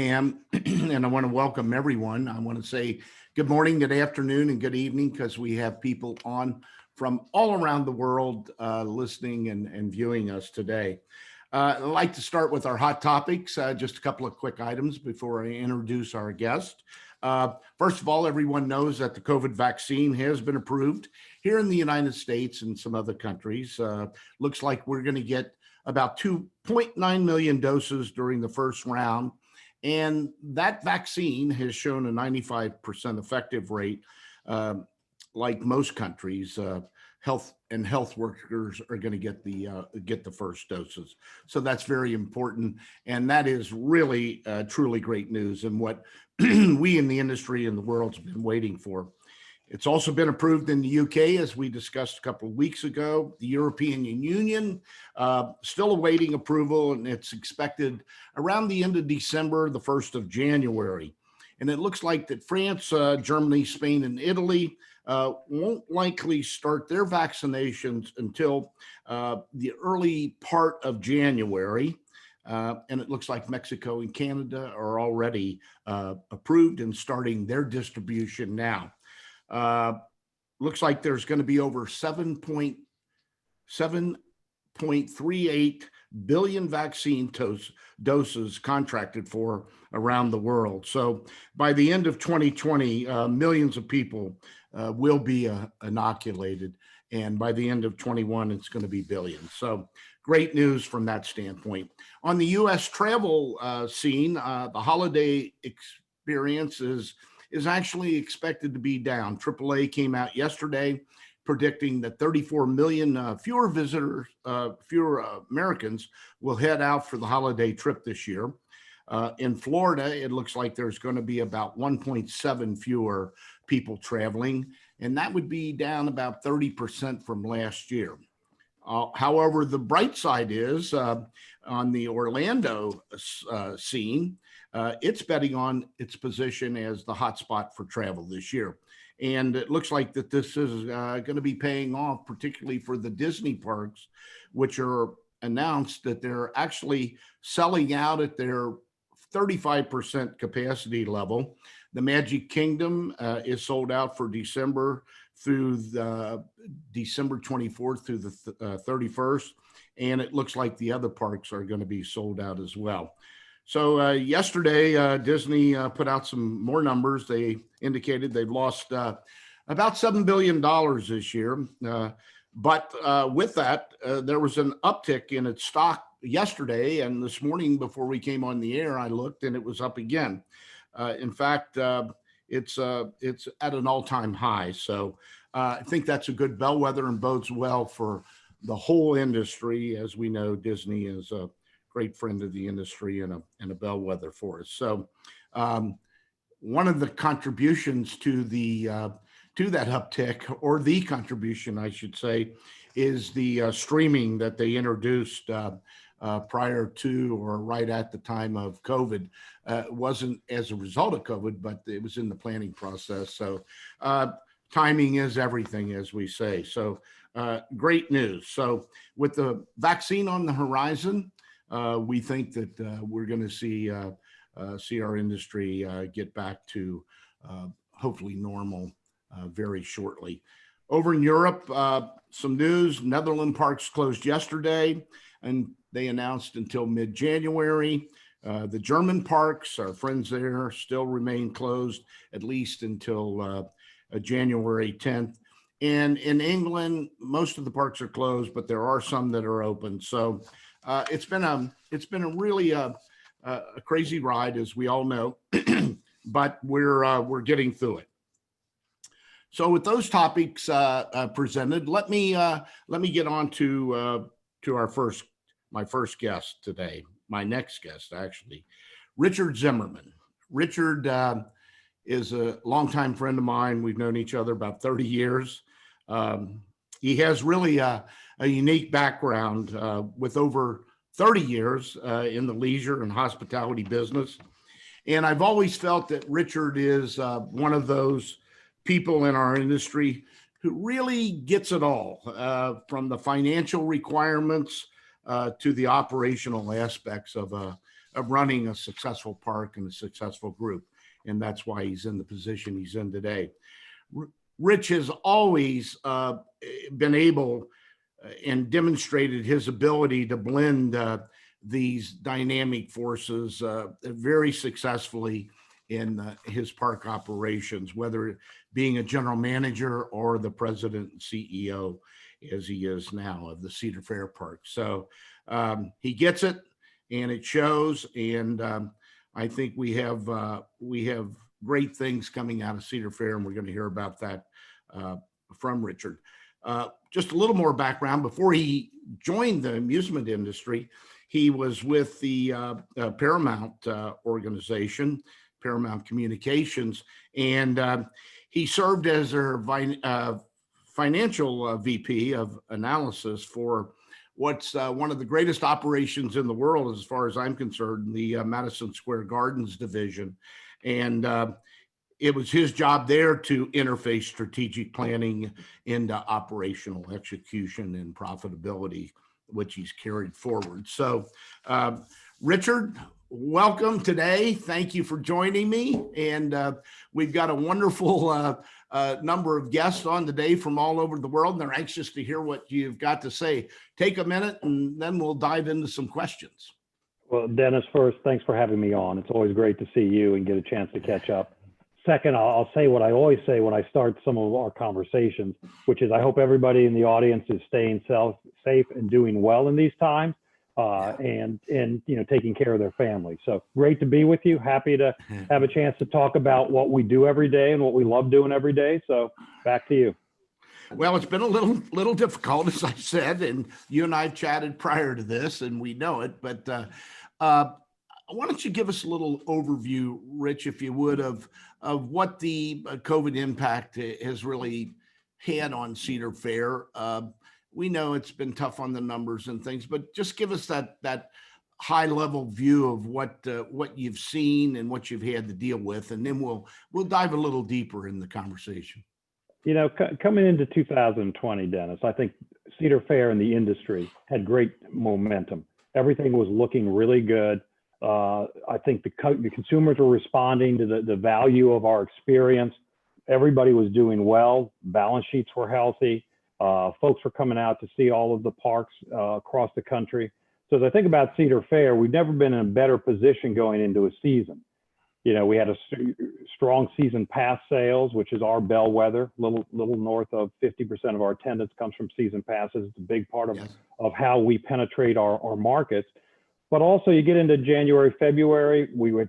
Am, and I want to welcome everyone. I want to say good morning, good afternoon, and good evening because we have people on from all around the world listening and viewing us today. I'd like to start with our hot topics, just a couple of quick items before I introduce our guest. First of all, everyone knows that the COVID vaccine has been approved here in the United States and some other countries. Looks like we're going to get about 2.9 million doses during the first round. And that vaccine has shown a 95% effective rate. Like most countries, health workers are going to get the first doses. So that's very important, and that is really truly great news, and what we in the industry and the world's been waiting for. It's also been approved in the UK, as we discussed a couple of weeks ago. The European Union still awaiting approval, and it's expected around the end of December, the 1st of January. And it looks like that France, Germany, Spain, and Italy won't likely start their vaccinations until the early part of January. And it looks like Mexico and Canada are already approved and starting their distribution now. Looks like there's going to be over 7.38 billion vaccine doses contracted for around the world. So by the end of 2020, millions of people will be inoculated. And by the end of 21, it's going to be billions. So great news from that standpoint. On the U.S. travel scene, the holiday experience is actually expected to be down. AAA came out yesterday predicting that 34 million fewer visitors, fewer Americans will head out for the holiday trip this year. In Florida, it looks like there's going to be about 1.7 fewer people traveling, and that would be down about 30% from last year. However, the bright side is on the Orlando scene, it's betting on its position as the hotspot for travel this year. And it looks like that this is going to be paying off, particularly for the Disney parks, which are announced that they're actually selling out at their 35% capacity level. The Magic Kingdom is sold out for December through December 24th through the 31st. And it looks like the other parks are going to be sold out as well. So yesterday, Disney put out some more numbers. They indicated they've lost about $7 billion this year. But with that, there was an uptick in its stock yesterday. And this morning, before we came on the air, I looked and it was up again. In fact, it's at an all-time high. So I think that's a good bellwether and bodes well for the whole industry. As we know, Disney is a great friend of the industry and a bellwether for us. So one of the contributions to that uptick, or the contribution, I should say, is the streaming that they introduced prior to or right at the time of COVID. It wasn't as a result of COVID, but it was in the planning process. So timing is everything, as we say. So great news. So with the vaccine on the horizon, we think that we're going to see our industry get back to hopefully normal very shortly. Over in Europe, some news. Netherlands parks closed yesterday, and they announced until mid-January. The German parks, our friends there, still remain closed at least until January 10th. And in England, most of the parks are closed, but there are some that are open. So it's been a really a crazy ride, as we all know, but we're getting through it. So with those topics presented, let me get on to my first guest today, my next guest actually, Richard Zimmerman. Richard is a longtime friend of mine. We've known each other about 30 years. He has really a unique background with over 30 years in the leisure and hospitality business. And I've always felt that Richard is one of those people in our industry who really gets it all, from the financial requirements to the operational aspects of running a successful park and a successful group. And that's why he's in the position he's in today. Rich has always been able and demonstrated his ability to blend these dynamic forces very successfully in his park operations, whether being a general manager or the president and CEO, as he is now, of the Cedar Fair Park. So he gets it, and it shows. And I think we have great things coming out of Cedar Fair, and we're going to hear about that from Richard. Just a little more background. Before he joined the amusement industry, he was with the Paramount organization, Paramount Communications, and he served as their financial VP of analysis for what's one of the greatest operations in the world, as far as I'm concerned, the Madison Square Gardens division. And it was his job there to interface strategic planning into operational execution and profitability, which he's carried forward. So, Richard, welcome today. Thank you for joining me. And we've got a wonderful number of guests on today from all over the world, and they're anxious to hear what you've got to say. Take a minute, and then we'll dive into some questions. Well, Dennis, first, thanks for having me on. It's always great to see you and get a chance to catch up. Second, I'll say what I always say when I start some of our conversations, which is I hope everybody in the audience is staying safe and doing well in these times, and taking care of their family. So great to be with you. Happy to have a chance to talk about what we do every day and what we love doing every day. So back to you. Well, it's been a little difficult, as I said, and you and I have chatted prior to this, and we know it. But why don't you give us a little overview, Rich, if you would, of what the COVID impact has really had on Cedar Fair. We know it's been tough on the numbers and things, but just give us that high level view of what you've seen and what you've had to deal with, and then we'll dive a little deeper in the conversation. You know, coming into 2020, Dennis, I think Cedar Fair and the industry had great momentum. Everything was looking really good. I think the consumers were responding to the value of our experience. Everybody was doing well. Balance sheets were healthy. Folks were coming out to see all of the parks across the country. So as I think about Cedar Fair, we've never been in a better position going into a season. You know, we had a strong season pass sales, which is our bellwether. Little north of 50% of our attendance comes from season passes. It's a big part of how we penetrate our markets. But also you get into January, February, we were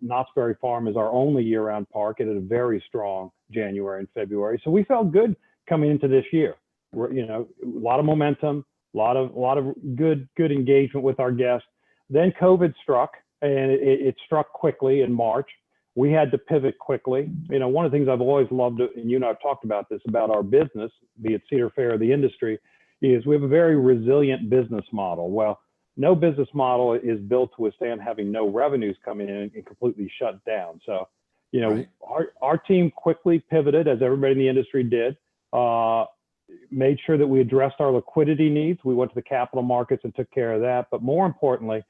Knott's Berry Farm is our only year-round park. It had a very strong January and February. So we felt good coming into this year. We're, a lot of momentum, a lot of good engagement with our guests. Then COVID struck, and it struck quickly in March. We had to pivot quickly. One of the things I've always loved, and you and I have talked about this, about our business, be it Cedar Fair or the industry, is we have a very resilient business model. Well, no business model is built to withstand having no revenues coming in and completely shut down. So, right. Our team quickly pivoted, as everybody in the industry did, made sure that we addressed our liquidity needs. We went to the capital markets and took care of that. But more importantly,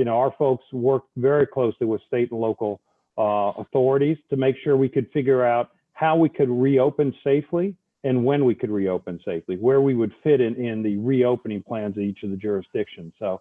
our folks worked very closely with state and local authorities to make sure we could figure out how we could reopen safely and when we could reopen safely, where we would fit in the reopening plans of each of the jurisdictions. So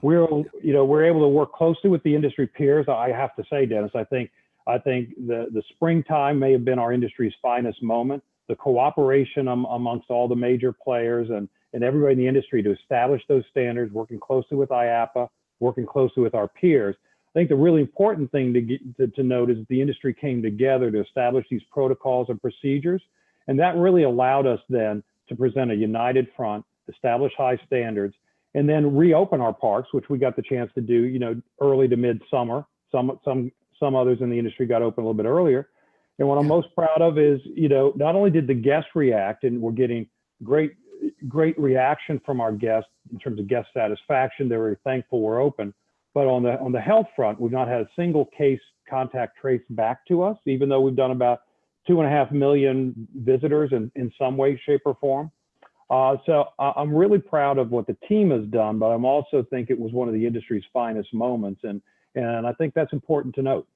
we're able to work closely with the industry peers. I have to say, Dennis, I think the springtime may have been our industry's finest moment. The cooperation amongst all the major players and everybody in the industry to establish those standards, working closely with IAPA, working closely with our peers. I think the really important thing to note is the industry came together to establish these protocols and procedures. And that really allowed us then to present a united front, establish high standards, and then reopen our parks, which we got the chance to do, early to midsummer. Some others in the industry got open a little bit earlier. And what I'm most proud of is, not only did the guests react, and we're getting great reaction from our guests in terms of guest satisfaction. They're very thankful we're open. But on the health front, we've not had a single case contact traced back to us, even though we've done about 2.5 million visitors in some way, shape, or form. I'm really proud of what the team has done, but I'm also think it was one of the industry's finest moments, and I think that's important to note.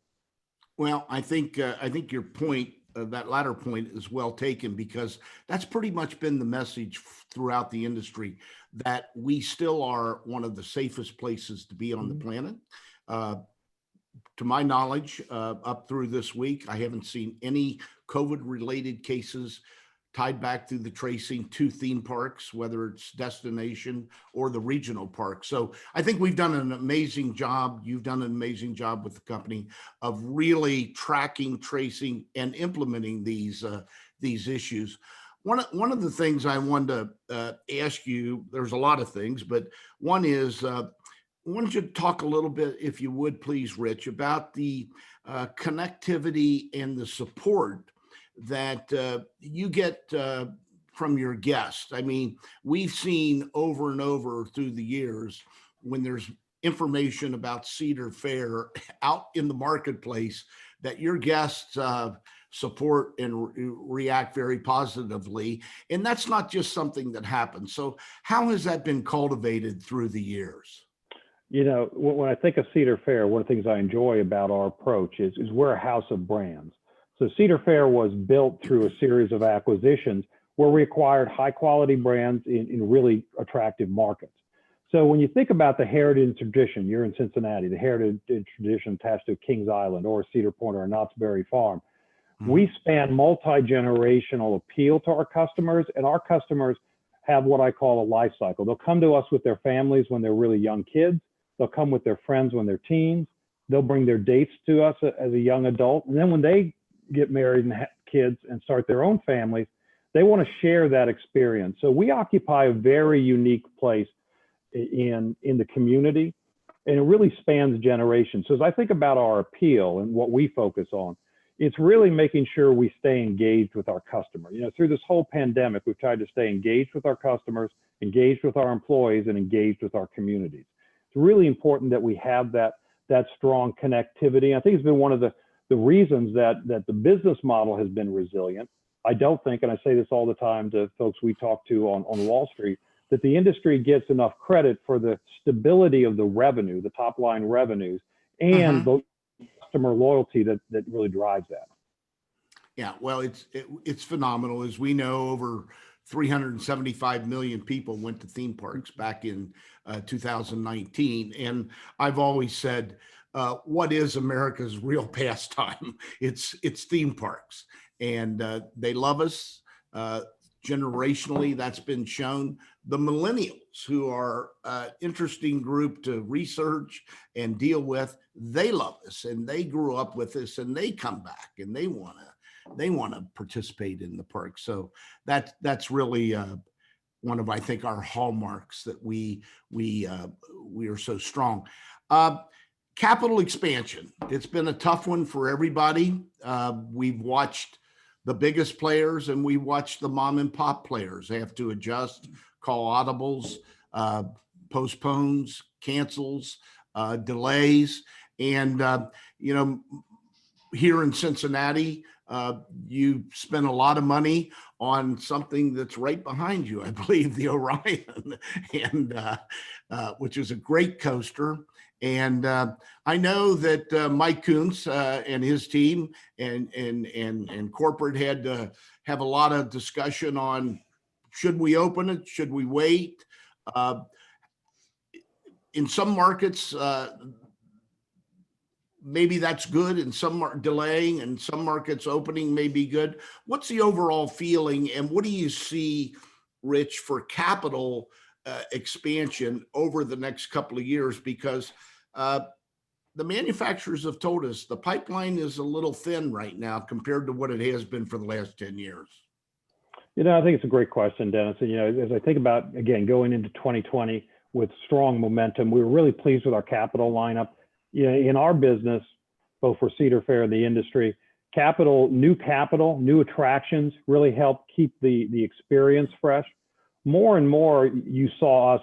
Well, I think your point, that latter point, is well taken, because that's pretty much been the message throughout the industry, that we still are one of the safest places to be on the planet. To my knowledge, up through this week, I haven't seen any COVID-related cases tied back through the tracing to theme parks, whether it's destination or the regional park. So I think we've done an amazing job. You've done an amazing job with the company of really tracking, tracing, and implementing these issues. One of the things I wanted to ask you, there's a lot of things, but one is, why don't you talk a little bit, if you would please, Rich, about the connectivity and the support that you get from your guests. I mean, we've seen over and over through the years, when there's information about Cedar Fair out in the marketplace, that your guests support and react very positively. And that's not just something that happens. So how has that been cultivated through the years? You know, when I think of Cedar Fair, one of the things I enjoy about our approach is we're a house of brands. So Cedar Fair was built through a series of acquisitions where we acquired high quality brands in really attractive markets. So when you think about the heritage and tradition, you're in Cincinnati, the heritage and tradition attached to Kings Island or Cedar Point or Knott's Berry Farm, we span multi-generational appeal to our customers, and our customers have what I call a life cycle. They'll come to us with their families when they're really young kids. They'll come with their friends when they're teens. They'll bring their dates to us as a young adult. And then when they get married and have kids and start their own families, they want to share that experience. So we occupy a very unique place in the community, and it really spans generations. So as I think about our appeal and what we focus on, it's really making sure we stay engaged with our customer. You know, through this whole pandemic, we've tried to stay engaged with our customers, engaged with our employees, and engaged with our communities. It's really important that we have that strong connectivity. I think it's been one of the reasons that the business model has been resilient. I don't think, and I say this all the time to folks we talk to on Wall Street, that the industry gets enough credit for the stability of the revenue, the top line revenues, and the customer loyalty that really drives that. Yeah, well, it's phenomenal. As we know, over 375 million people went to theme parks back in 2019. And I've always said, what is America's real pastime? It's theme parks. And they love us. Generationally, that's been shown. The millennials, who are an interesting group to research and deal with, they love us, and they grew up with us, and they come back, and they want to participate in the park. So that's really one of, I think, our hallmarks, that we are so strong. Capital expansion. It's been a tough one for everybody. We've watched the biggest players, and we watched the mom and pop players have to adjust, call audibles, postpones, cancels, delays. And, you know, here in Cincinnati, you spent a lot of money on something that's right behind you, I believe, the Orion, and which is a great coaster. And I know that Mike Kuntz and his team and corporate had to have a lot of discussion on, should we open it? Should we wait? In some markets, maybe that's good, and some are delaying, and some markets opening may be good. What's the overall feeling, and what do you see, Rich, for capital expansion over the next couple of years? Because the manufacturers have told us the pipeline is a little thin right now compared to what it has been for the last 10 years. You know, I think it's a great question, Dennis. And, you know, as I think about, again, going into 2020 with strong momentum, we were really pleased with our capital lineup. You know, in our business, both for Cedar Fair and the industry, new attractions really help keep the experience fresh. More and more, you saw us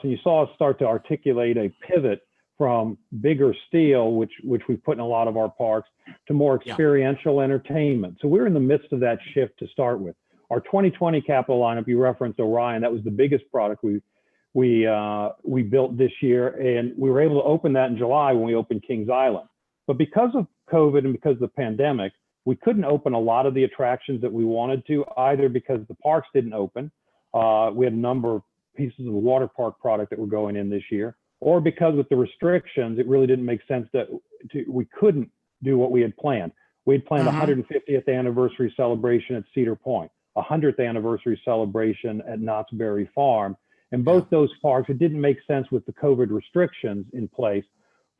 start to articulate a pivot from bigger steel, which we put in a lot of our parks, to more experiential entertainment. So we're in the midst of that shift to start with. our 2020 capital lineup, you referenced Orion. That was the biggest product we built this year, and we were able to open that in July when we opened Kings Island. But because of COVID and because of the pandemic, we couldn't open a lot of the attractions that we wanted to, either because the parks didn't open. We had a number of pieces of the water park product that were going in this year, or because with the restrictions, it really didn't make sense that we couldn't do what we had planned. We had planned a 150th anniversary celebration at Cedar Point, a 100th anniversary celebration at Knott's Berry Farm. And both those parks, it didn't make sense with the COVID restrictions in place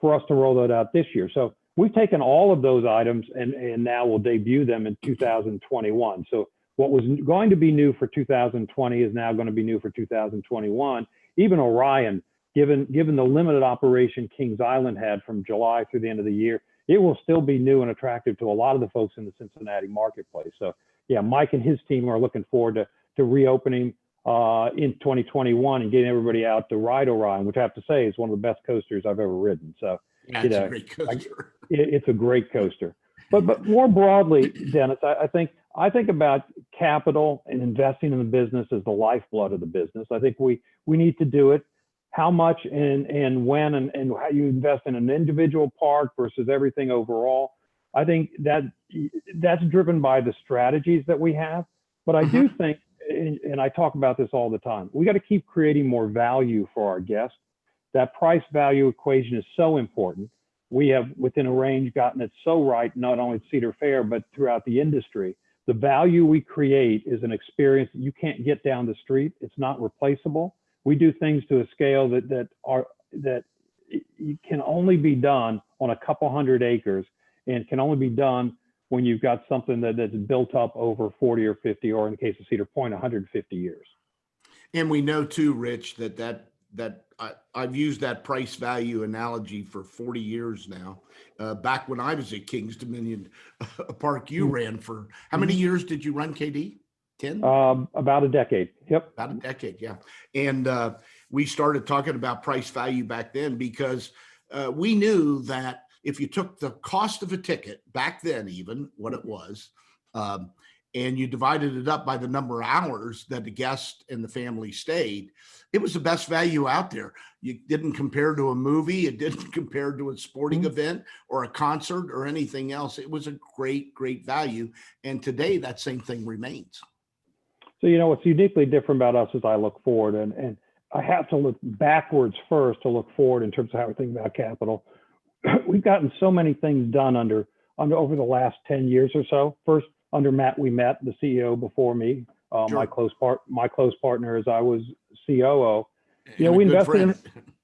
for us to roll that out this year. So we've taken all of those items and now we'll debut them in 2021. So what was going to be new for 2020 is now going to be new for 2021. Even Orion, given the limited operation Kings Island had from July through the end of the year, it will still be new and attractive to a lot of the folks in the Cincinnati marketplace. So yeah, Mike and his team are looking forward to reopening in 2021 and getting everybody out to ride Orion, which I have to say is one of the best coasters I've ever ridden. So yeah, it's a great coaster. It's a great coaster. But more broadly, Dennis, I think about capital and investing in the business as the lifeblood of the business. I think we need to do it. How much and when and how you invest in an individual park versus everything overall. I think that's driven by the strategies that we have. But I do think, and I talk about this all the time, we got to keep creating more value for our guests. That price value equation is so important. We have within a range gotten it so right, not only at Cedar Fair, but throughout the industry. The value we create is an experience that you can't get down the street. It's not replaceable. We do things to a scale that can only be done on a couple hundred acres and can only be done when you've got something that's built up over 40 or 50, or in the case of Cedar Point, 150 years. And we know too, Rich, that I've used that price value analogy for 40 years now. Back when I was at Kings Dominion, a park you ran for, how many years did you run, KD? 10? About a decade. Yep. About a decade, yeah. And we started talking about price value back then because we knew that if you took the cost of a ticket back then, even what it was, and you divided it up by the number of hours that the guest and the family stayed, it was the best value out there. You didn't compare to a movie. It didn't compare to a sporting event or a concert or anything else. It was a great, great value. And today that same thing remains. So, what's uniquely different about us as I look forward, and I have to look backwards first to look forward in terms of how we think about capital. We've gotten so many things done under over the last 10 years or so. First, under Matt, we met, the CEO before me, Sure. my close partner as I was COO. And we invested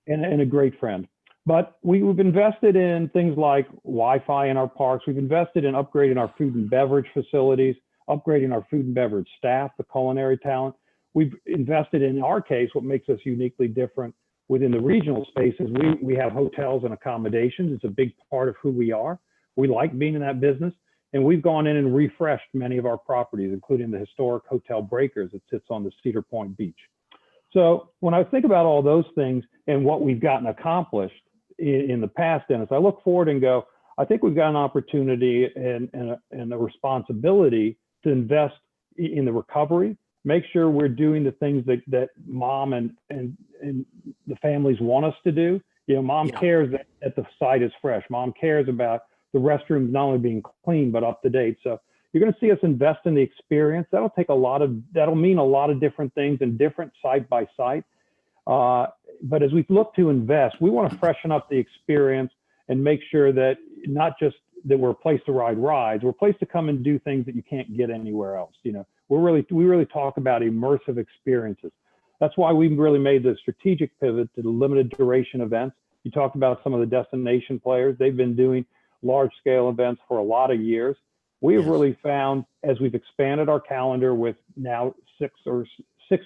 in a great friend. But we've invested in things like Wi-Fi in our parks. We've invested in upgrading our food and beverage facilities, upgrading our food and beverage staff, the culinary talent. We've invested in our case, what makes us uniquely different within the regional spaces. We have hotels and accommodations. It's a big part of who we are. We like being in that business. And we've gone in and refreshed many of our properties, including the historic Hotel Breakers that sits on the Cedar Point beach. So when I think about all those things and what we've gotten accomplished in the past, Dennis, I look forward and go, I think we've got an opportunity and a responsibility to invest in the recovery, make sure we're doing the things that mom and the families want us to do. Mom cares that the site is fresh. Mom cares about the restrooms not only being clean, but up to date. So you're going to see us invest in the experience. That'll mean a lot of different things and different site by site. But as we look to invest, we want to freshen up the experience and make sure that not just that we're a place to ride rides, we're a place to come and do things that you can't get anywhere else. We really talk about immersive experiences. That's why we've really made the strategic pivot to the limited duration events. You talked about some of the destination players. They've been doing large scale events for a lot of years. We have really found, as we've expanded our calendar with now six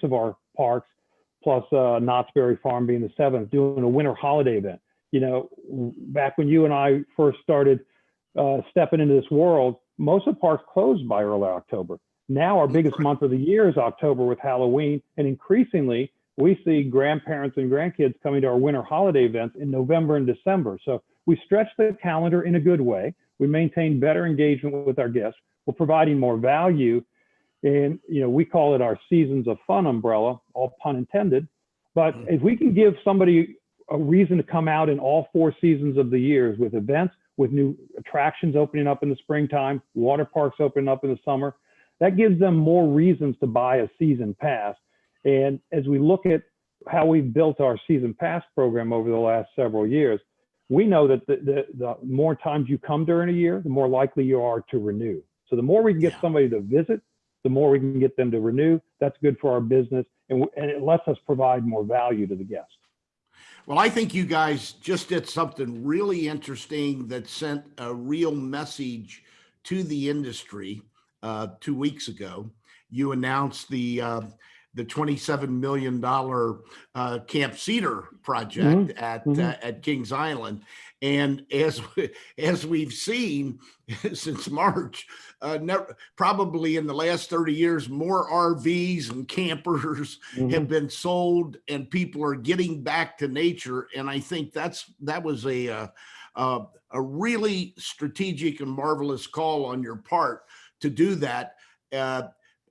of our parks, plus Knott's Berry Farm being the seventh, doing a winter holiday event. Back when you and I first started stepping into this world, most of the parks closed by early October. Now our biggest month of the year is October with Halloween, and increasingly we see grandparents and grandkids coming to our winter holiday events in November and December. So we stretch the calendar in a good way. We maintain better engagement with our guests. We're providing more value And, we call it our Seasons of Fun umbrella, all pun intended. But if we can give somebody a reason to come out in all 4 seasons of the years with events, with new attractions opening up in the springtime, water parks opening up in the summer, that gives them more reasons to buy a season pass. And as we look at how we've built our season pass program over the last several years, we know that the more times you come during a year, the more likely you are to renew. So the more we can get somebody to visit, the more we can get them to renew. That's good for our business, and it lets us provide more value to the guest. Well, I think you guys just did something really interesting that sent a real message to the industry 2 weeks ago. You announced the $27 million Camp Cedar project at Kings Island. And as we've seen since March, probably in the last 30 years, more RVs and campers have been sold, and people are getting back to nature. And I think that was a really strategic and marvelous call on your part to do that.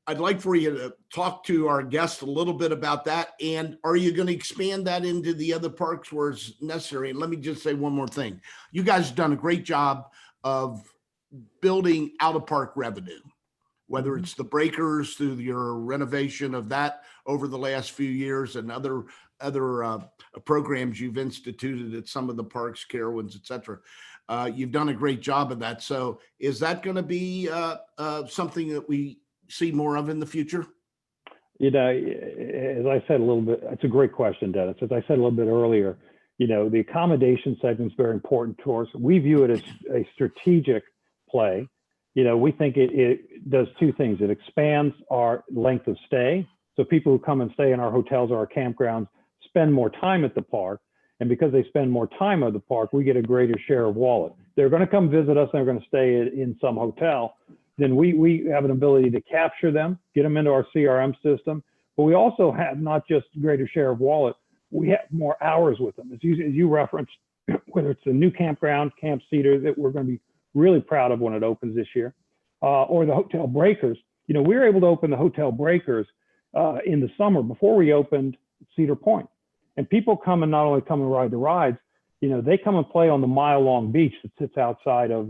I'd like for you to talk to our guests a little bit about that. And are you going to expand that into the other parks where it's necessary? And let me just say one more thing. You guys have done a great job of building out of park revenue, whether it's the breakers through your renovation of that over the last few years and other programs you've instituted at some of the parks, Carowinds, et cetera. You've done a great job of that. So is that going to be something that we see more of in the future? As I said a little bit, it's a great question, Dennis. As I said a little bit earlier, the accommodation segment is very important to us. We view it as a strategic play. We think it does 2 things. It expands our length of stay. So people who come and stay in our hotels or our campgrounds spend more time at the park. And because they spend more time at the park, we get a greater share of wallet. They're going to come visit us and they're going to stay in some hotel. Then we have an ability to capture them, get them into our CRM system, but we also have not just greater share of wallet, we have more hours with them. As you referenced, whether it's a new campground, Camp Cedar, that we're going to be really proud of when it opens this year, or the Hotel Breakers. We were able to open the Hotel Breakers in the summer before we opened Cedar Point. And people come and not only come and ride the rides, they come and play on the mile-long beach that sits outside of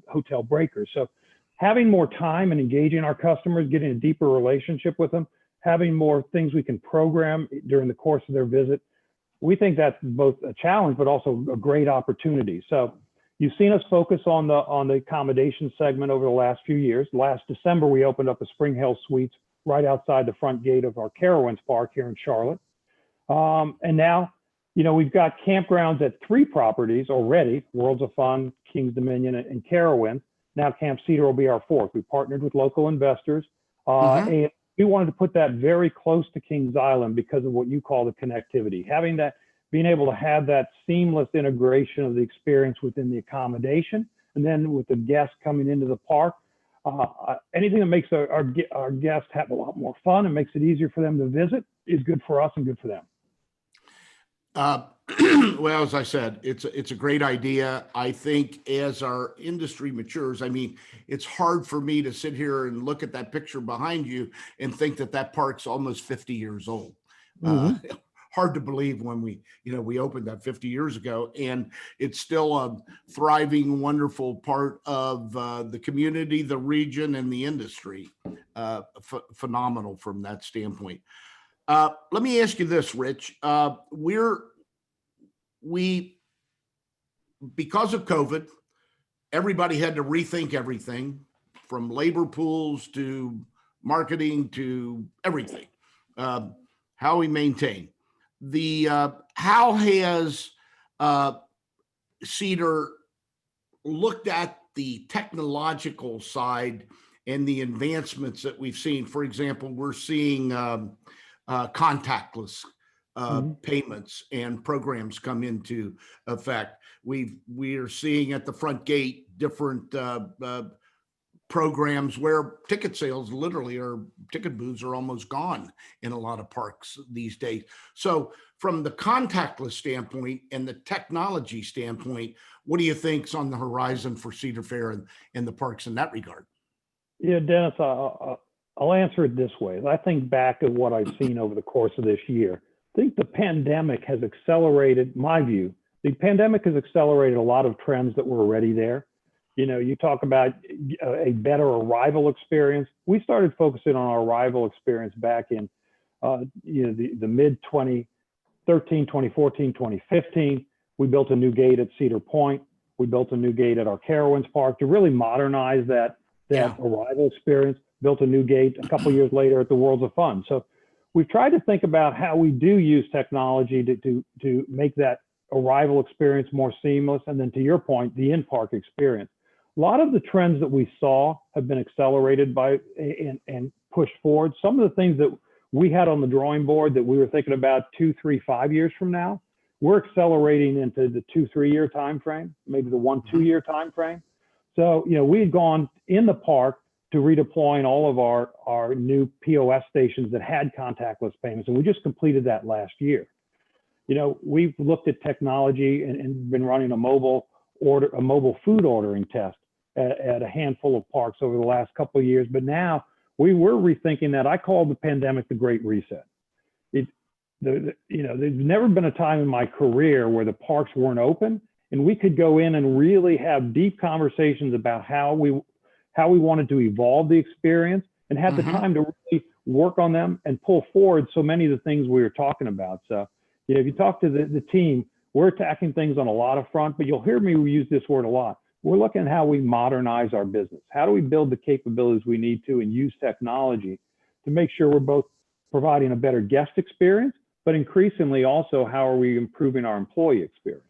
Hotel Breakers. So having more time and engaging our customers, getting a deeper relationship with them, having more things we can program during the course of their visit, we think that's both a challenge, but also a great opportunity. So you've seen us focus on the accommodation segment over the last few years. Last December, we opened up a Spring Hill Suites right outside the front gate of our Carowinds Park here in Charlotte. And now, we've got campgrounds at 3 properties already, Worlds of Fun, Kings Dominion, and Carowinds. Now Camp Cedar will be our 4th. We partnered with local investors, and we wanted to put that very close to Kings Island because of what you call the connectivity. Being able to have that seamless integration of the experience within the accommodation, and then with the guests coming into the park, anything that makes our guests have a lot more fun and makes it easier for them to visit is good for us and good for them. Well, as I said, it's a great idea. I think as our industry matures, it's hard for me to sit here and look at that picture behind you and think that park's almost 50 years old. Hard to believe when we opened that 50 years ago, and it's still a thriving, wonderful part of the community, the region, and the industry. Phenomenal from that standpoint. Let me ask you this, Rich. Because of COVID, everybody had to rethink everything from labor pools to marketing to everything. How we maintain how has Cedar looked at the technological side and the advancements that we've seen? For example, we're seeing contactless payments and programs come into effect. We are seeing at the front gate different programs where ticket sales ticket booths are almost gone in a lot of parks these days. So from the contactless standpoint and the technology standpoint, what do you think's on the horizon for Cedar Fair and the parks in that regard? Yeah, Dennis, I'll answer it this way. As I think back at what I've seen over the course of this year, I think the pandemic has accelerated, my view, the pandemic has accelerated a lot of trends that were already there. You know, you talk about a better arrival experience. We started focusing on our arrival experience back in, the mid 2013, 2014, 2015. We built a new gate at Cedar Point. We built a new gate at our Carowinds Park to really modernize that arrival experience. Built a new gate a couple years later at the Worlds of Fun. So we've tried to think about how we do use technology to make that arrival experience more seamless. And then to your point, the in-park experience. A lot of the trends that we saw have been accelerated by and pushed forward. Some of the things that we had on the drawing board that we were thinking about 2, 3, 5 years from now, we're accelerating into the 2-3 year time frame, maybe the 1-2 year time frame. So, you know, we had gone in the park to redeploying all of our new POS stations that had contactless payments, and we just completed that last year. You know, we've looked at technology and been running a mobile food ordering test at a handful of parks over the last couple of years. But now we're rethinking that. I call the pandemic the Great Reset. There's never been a time in my career where the parks weren't open and we could go in and really have deep conversations about how we wanted to evolve the experience and had the time to really work on them and pull forward so many of the things we were talking about. So, you know, if you talk to the team, we're attacking things on a lot of fronts, but you'll hear me use this word a lot. We're looking at how we modernize our business. How do we build the capabilities we need to and use technology to make sure we're both providing a better guest experience, but increasingly also how are we improving our employee experience?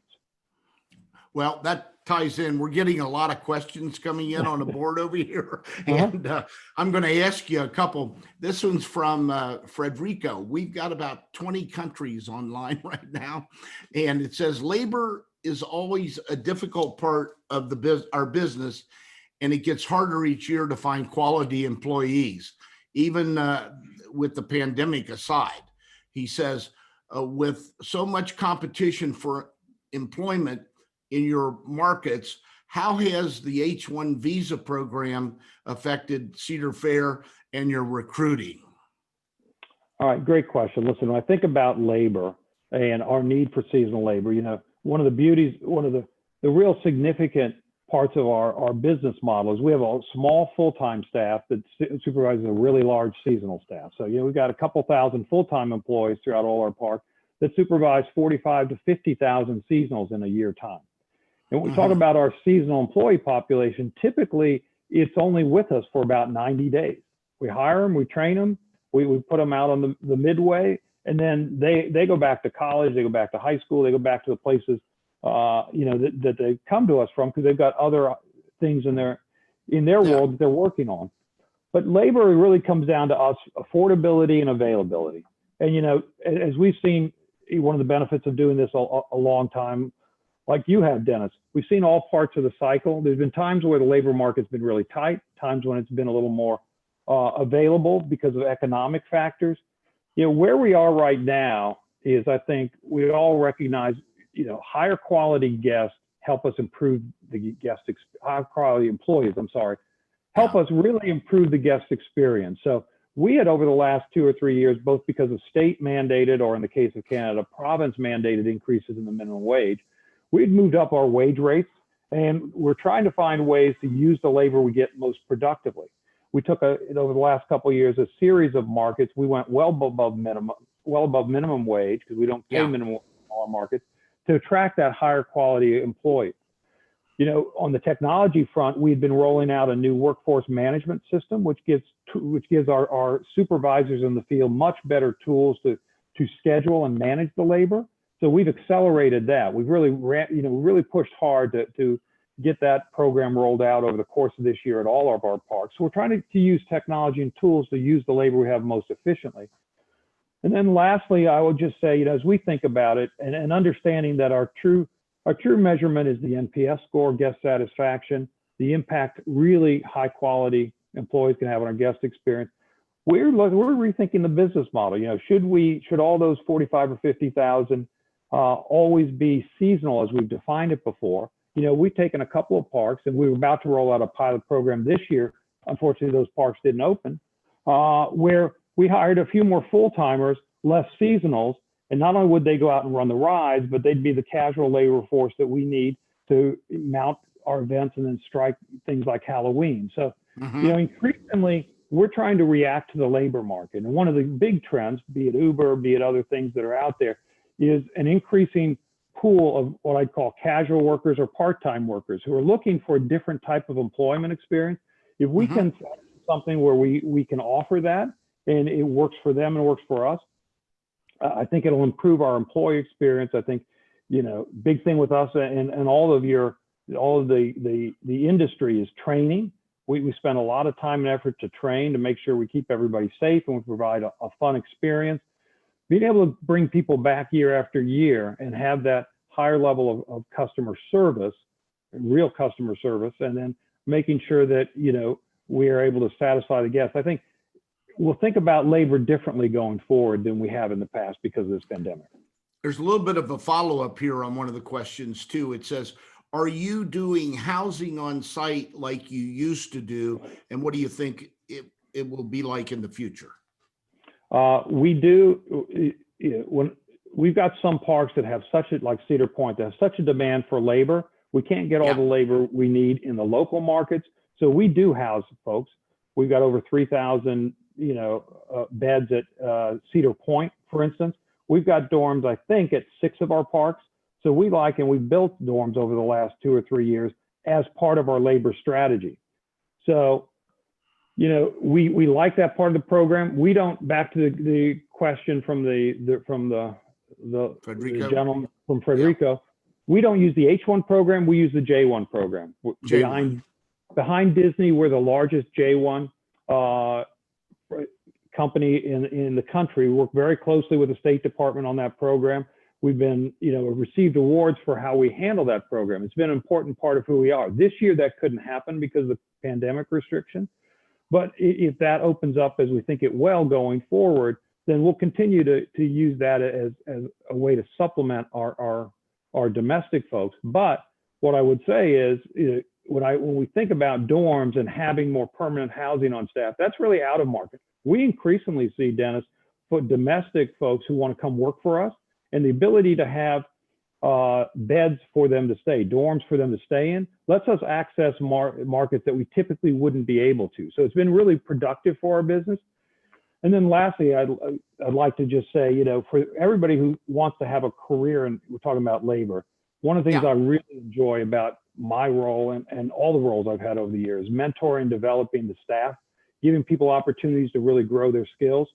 Well, that ties in. We're getting a lot of questions coming in on the board over here. And I'm going to ask you a couple. This one's from Frederico. We've got about 20 countries online right now. And it says, labor is always a difficult part of our business, and it gets harder each year to find quality employees, even with the pandemic aside. He says, with so much competition for employment in your markets, how has the H-1 visa program affected Cedar Fair and your recruiting? All right, great question. Listen, when I think about labor and our need for seasonal labor, you know, one of the real significant parts of our business model is we have a small full-time staff that supervises a really large seasonal staff. So, you know, we've got a couple thousand full-time employees throughout all our parks that supervise 45 to 50,000 seasonals in a year time. And when we talk about our seasonal employee population, typically it's only with us for about 90 days. We hire them, we train them, we put them out on the midway, and then they go back to college, they go back to high school, they go back to the places that they come to us from because they've got other things in their world that they're working on. But labor really comes down to us, affordability and availability. And, you know, as we've seen, one of the benefits of doing this a long time, like you have, Dennis, we've seen all parts of the cycle. There's been times where the labor market's been really tight, times when it's been a little more available because of economic factors. You know, where we are right now is, I think we all recognize, you know, higher quality guests help us improve the higher quality employees, help us really improve the guest experience. So we had, over the last 2 or 3 years, both because of state mandated, or in the case of Canada, province mandated increases in the minimum wage, we'd moved up our wage rates, and we're trying to find ways to use the labor we get most productively. We took over the last couple of years, a series of markets. We went well above minimum wage, because we don't pay minimum wage in all our markets, to attract that higher quality employee. You know, on the technology front, we've been rolling out a new workforce management system, which gives our supervisors in the field much better tools to schedule and manage the labor. So we've accelerated that. We've really pushed hard to get that program rolled out over the course of this year at all of our parks. So we're trying to use technology and tools to use the labor we have most efficiently. And then lastly, I would just say, you know, as we think about it and understanding that our true measurement is the NPS score, guest satisfaction, the impact really high quality employees can have on our guest experience. We're rethinking the business model. You know, should all those 45 or 50,000 always be seasonal as we've defined it before? You know, we've taken a couple of parks, and we were about to roll out a pilot program this year unfortunately those parks didn't open, where we hired a few more full-timers, less seasonals, and not only would they go out and run the rides, but they'd be the casual labor force that we need to mount our events and then strike things like Halloween. So, increasingly, we're trying to react to the labor market. And one of the big trends, be it Uber, be it other things that are out there, is an increasing pool of what I'd call casual workers or part-time workers who are looking for a different type of employment experience. If we can find something where we can offer that and it works for them and works for us, I think it'll improve our employee experience. I think, big thing with us and all of the industry is training. We spend a lot of time and effort to train to make sure we keep everybody safe and we provide a fun experience. Being able to bring people back year after year and have that higher level of customer service, real customer service, and then making sure that, we are able to satisfy the guests. I think we'll think about labor differently going forward than we have in the past because of this pandemic. There's a little bit of a follow-up here on one of the questions too. It says, are you doing housing on site like you used to do? And what do you think it will be like in the future? We do. When we've got some parks that have like Cedar Point, that have such a demand for labor, we can't get all the labor we need in the local markets. So we do house folks. We've got over 3,000, beds at Cedar Point, for instance. We've got dorms, I think, at 6 of our parks. So we've built dorms over the last 2 or 3 years as part of our labor strategy. So, we like that part of the program. We don't, back to the question from the gentleman from Frederico, we don't use the H1 program, we use the J1 program. Behind Disney, we're the largest J1 company in the country. We work very closely with the State Department on that program. We've been, received awards for how we handle that program. It's been an important part of who we are. This year, that couldn't happen because of the pandemic restriction. But if that opens up as we think it will going forward, then we'll continue to use that as a way to supplement our domestic folks. But what I would say is, when we think about dorms and having more permanent housing on staff, that's really out of market. We increasingly see, Dennis, for domestic folks who want to come work for us, and the ability to have beds for them to stay, dorms for them to stay in, lets us access markets that we typically wouldn't be able to. So it's been really productive for our business. And then lastly, I'd like to just say, for everybody who wants to have a career, and we're talking about labor, one of the things I really enjoy about my role and all the roles I've had over the years, mentoring, developing the staff, giving people opportunities to really grow their skills.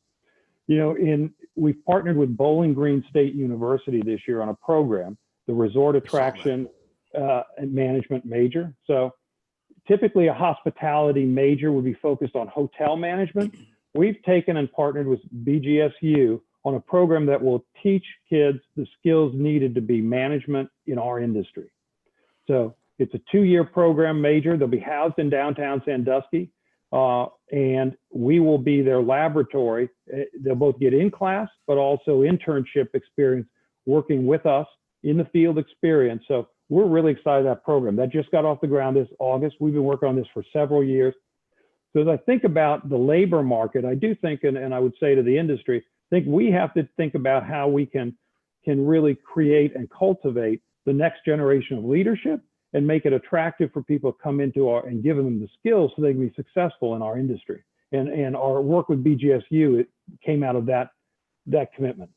We've partnered with Bowling Green State University this year on a program, the Resort Attraction and Management major. So typically a hospitality major would be focused on hotel management. We've taken and partnered with BGSU on a program that will teach kids the skills needed to be management in our industry. So it's a 2-year program major. They'll be housed in downtown Sandusky. And we will be their laboratory. They'll both get in class, but also internship experience working with us in the field experience. So we're really excited about that program. That just got off the ground this August. We've been working on this for several years. So as I think about the labor market, I do think, and I would say to the industry, I think we have to think about how we can really create and cultivate the next generation of leadership and make it attractive for people to come into and give them the skills so they can be successful in our industry. And our work with BGSU, it came out of that commitment.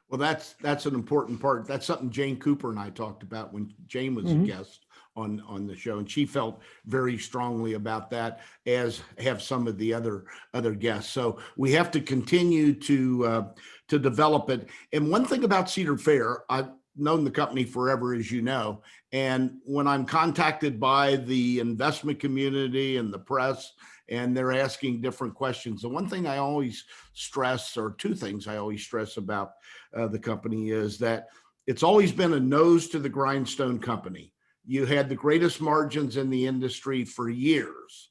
Well, that's an important part. That's something Jane Cooper and I talked about when Jane was a guest on the show, and she felt very strongly about that, as have some of the other guests. So we have to continue to develop it. And one thing about Cedar Fair, I've known the company forever, as you know, and when I'm contacted by the investment community and the press, and they're asking different questions, the one thing I always stress, or 2 things I always stress about the company, is that it's always been a nose to the grindstone company. You had the greatest margins in the industry for years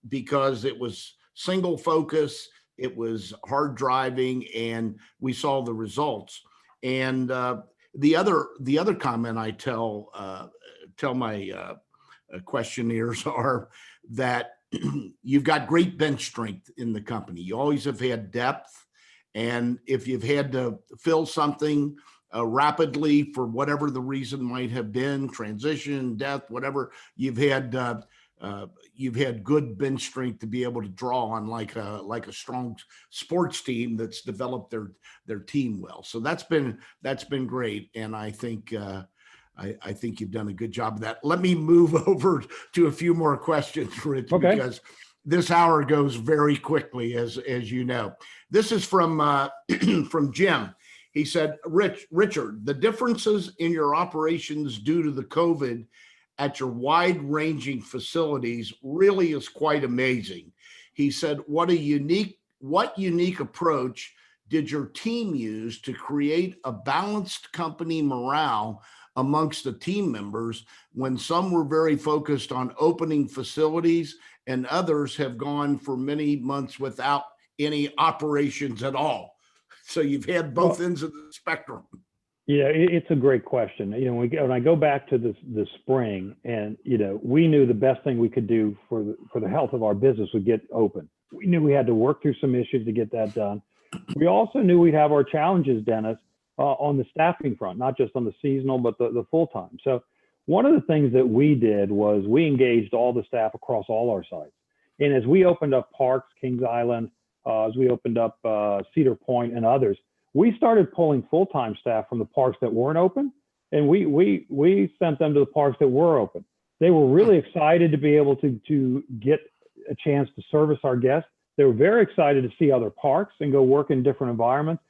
because it was single focus, it was hard driving, and we saw the results. And the other comment I tell my questionnaires are that you've got great bench strength in the company. You always have had depth. And if you've had to fill something rapidly for whatever the reason might have been, transition, death, whatever, you've had good bench strength to be able to draw on, like a strong sports team that's developed their team well. So that's been great, and I think you've done a good job of that. Let me move over to a few more questions, Rich, Okay. because this hour goes very quickly, as you know. This is from from Jim. He said, Richard, the differences in your operations due to the COVID at your wide-ranging facilities really is quite amazing. He said, what unique approach did your team use to create a balanced company morale amongst the team members when some were very focused on opening facilities and others have gone for many months without any operations at all? So you've had both ends of the spectrum. Yeah, it's a great question. When I go back to the spring, and we knew the best thing we could do for the health of our business would get open. We knew we had to work through some issues to get that done. We also knew we'd have our challenges, Dennis, on the staffing front, not just on the seasonal, but the full time. So one of the things that we did was we engaged all the staff across all our sites. And as we opened up parks, Kings Island, as we opened up Cedar Point and others, we started pulling full-time staff from the parks that weren't open, and we sent them to the parks that were open. They were really excited to be able to get a chance to service our guests. They were very excited to see other parks and go work in different environments.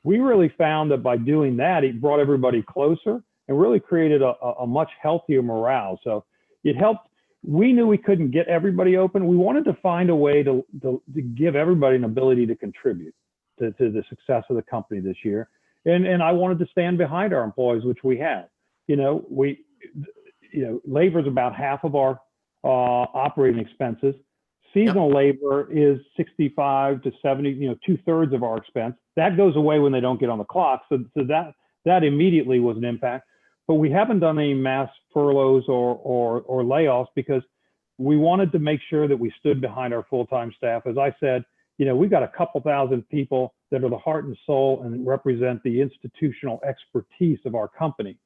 We really found that by doing that, it brought everybody closer and really created a much healthier morale. So it helped. We knew we couldn't get everybody open. We wanted to find a way to give everybody an ability to contribute to the success of the company this year. And I wanted to stand behind our employees, which we have. Labor is about half of our operating expenses. Seasonal labor is 65 to 70, 2/3 of our expense. That goes away when they don't get on the clock. So that immediately was an impact. But we haven't done any mass furloughs or layoffs because we wanted to make sure that we stood behind our full-time staff. As I said, we've got a couple thousand people that are the heart and soul and represent the institutional expertise of our company.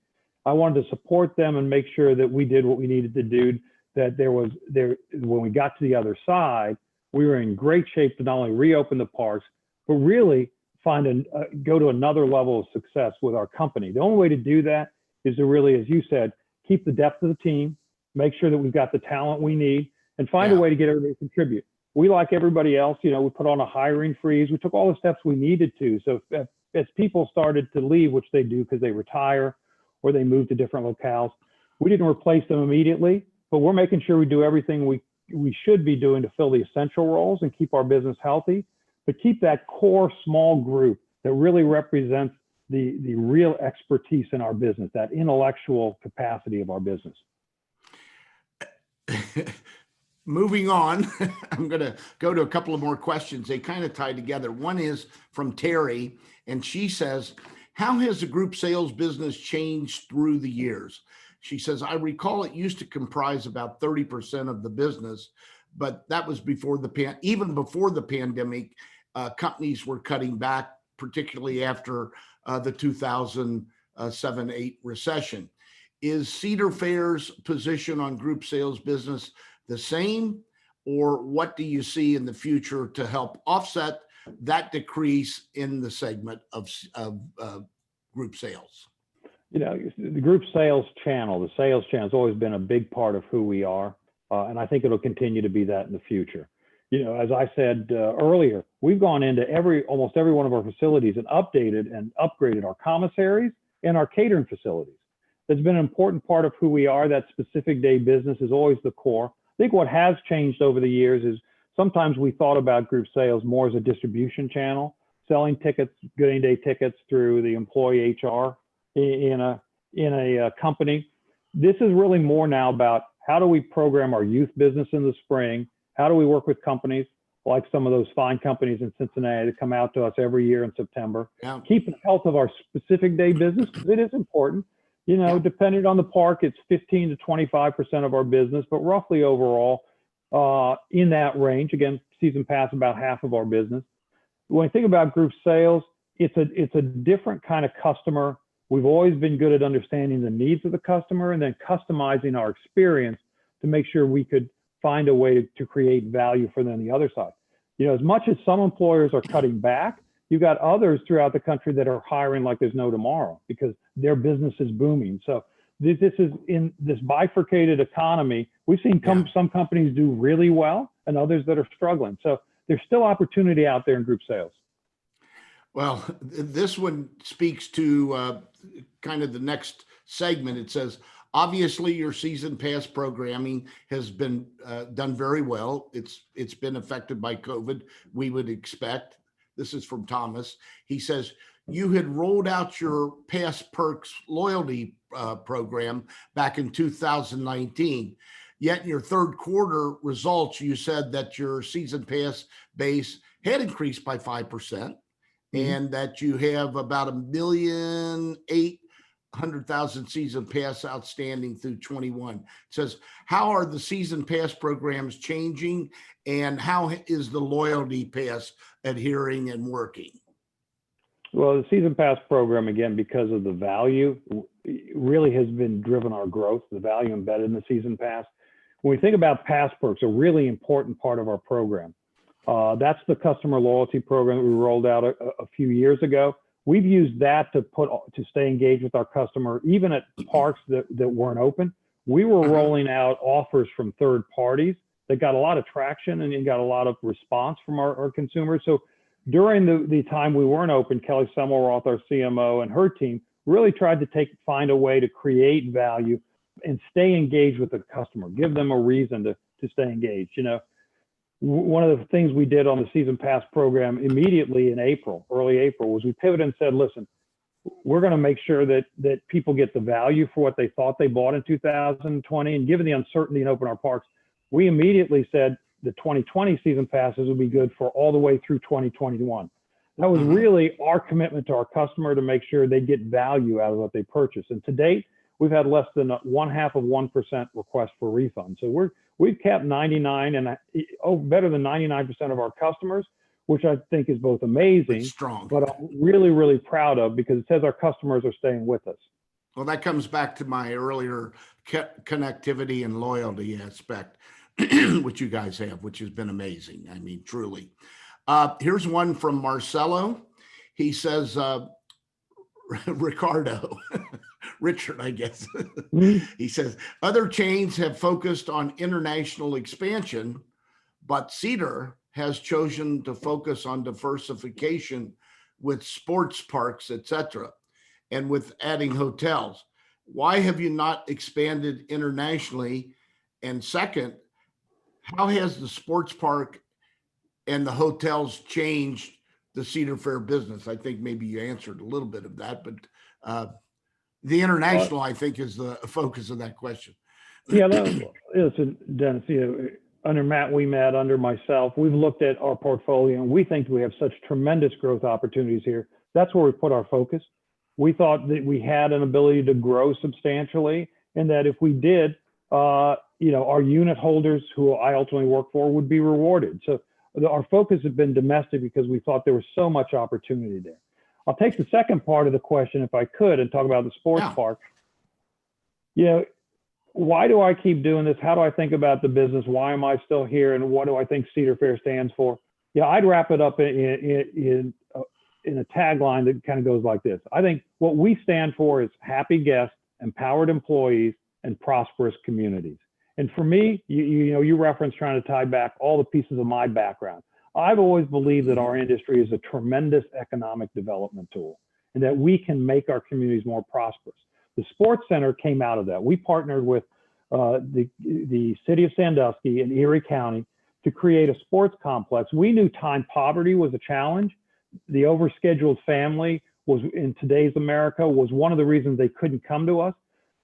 I wanted to support them and make sure that we did what we needed to do, that when we got to the other side, we were in great shape to not only reopen the parks, but really go to another level of success with our company. The only way to do that is to really, as you said, keep the depth of the team, make sure that we've got the talent we need, and find a way to get everybody to contribute. We, like everybody else, we put on a hiring freeze. We took all the steps we needed to. So as people started to leave, which they do because they retire or they move to different locales, we didn't replace them immediately, but we're making sure we do everything we should be doing to fill the essential roles and keep our business healthy, but keep that core small group that really represents the real expertise in our business, that intellectual capacity of our business. Moving on, I'm going to go to a couple of more questions. They kind of tie together. One is from Terry, and she says, how has the group sales business changed through the years? She says, I recall it used to comprise about 30% of the business, but that was even before the pandemic. Companies were cutting back, particularly after the 2007-8 recession. Is Cedar Fair's position on group sales business the same, or what do you see in the future to help offset that decrease in the segment of group sales? The group sales channel, the sales channel has always been a big part of who we are, and I think it'll continue to be that in the future. As I said earlier, we've gone into almost every one of our facilities and updated and upgraded our commissaries and our catering facilities. It's been an important part of who we are. That specific day business is always the core. I think what has changed over the years is sometimes we thought about group sales more as a distribution channel, selling tickets, good day tickets through the employee HR in a company. This is really more now about how do we program our youth business in the spring? How do we work with companies like some of those fine companies in Cincinnati that come out to us every year in September? Keep the health of our specific day business, because it is important, Yeah. Depending on the park, it's 15 to 25% of our business, but roughly overall in that range. Again, season pass about half of our business. When I think about group sales, it's a different kind of customer. We've always been good at understanding the needs of the customer and then customizing our experience to make sure we could find a way to create value for them on the other side. As much as some employers are cutting back, you've got others throughout the country that are hiring like there's no tomorrow because their business is booming. So this is in this bifurcated economy. We've seen some companies do really well and others that are struggling. So there's still opportunity out there in group sales. Well, this one speaks to kind of the next segment. It says, obviously, your season pass programming has been done very well. It's been affected by COVID, we would expect. This is from Thomas. He says, you had rolled out your Pass Perks loyalty program back in 2019. Yet in your third quarter results, you said that your season pass base had increased by 5%, and that you have about 1,800,000 season pass outstanding through 21. It says, how are the season pass programs changing, and how is the loyalty pass adhering and working? Well, the season pass program, again, because of the value, really has been driven our growth, the value embedded in the season pass. When we think about Pass Perks, a really important part of our program, that's the customer loyalty program that we rolled out a few years ago. We've used that to stay engaged with our customer, even at parks that weren't open. We were rolling out offers from third parties that got a lot of traction and got a lot of response from our consumers. So during the time we weren't open, Kelly Semmelroth, our CMO, and her team really tried to find a way to create value and stay engaged with the customer, give them a reason to stay engaged. One of the things we did on the season pass program immediately in early April, was we pivoted and said, listen, we're going to make sure that people get the value for what they thought they bought in 2020. And given the uncertainty in open our parks, we immediately said the 2020 season passes would be good for all the way through 2021. That was really our commitment to our customer to make sure they get value out of what they purchase. And to date, we've had less than 0.5% request for refunds. So we've kept 99 and better than 99% of our customers, which I think is both amazing, but I'm really, really proud of, because it says our customers are staying with us. Well, that comes back to my earlier connectivity and loyalty aspect, which you guys have, which has been amazing. I mean, truly. Here's one from Marcelo. He says, Ricardo, Richard, I guess. He says, other chains have focused on international expansion, but Cedar has chosen to focus on diversification with sports parks, etc., and with adding hotels. Why have you not expanded internationally? And second, how has the sports park and the hotels changed the Cedar Fair business? I think maybe you answered a little bit of that, but the international, I think, is the focus of that question. Yeah, listen, Dennis, under Matt, under myself, we've looked at our portfolio and we think we have such tremendous growth opportunities here. That's where we put our focus. We thought that we had an ability to grow substantially, and that if we did, our unit holders, who I ultimately work for, would be rewarded. So our focus has been domestic because we thought there was so much opportunity there. I'll take the second part of the question, if I could, and talk about the sports park. Why do I keep doing this? How do I think about the business? Why am I still here? And what do I think Cedar Fair stands for? I'd wrap it up in a tagline that kind of goes like this. I think what we stand for is happy guests, empowered employees, and prosperous communities. And for me, you referenced trying to tie back all the pieces of my background. I've always believed that our industry is a tremendous economic development tool, and that we can make our communities more prosperous. The Sports Center came out of that. We partnered with the city of Sandusky and Erie County to create a sports complex. We knew time poverty was a challenge. The overscheduled family was, in today's America, was one of the reasons they couldn't come to us.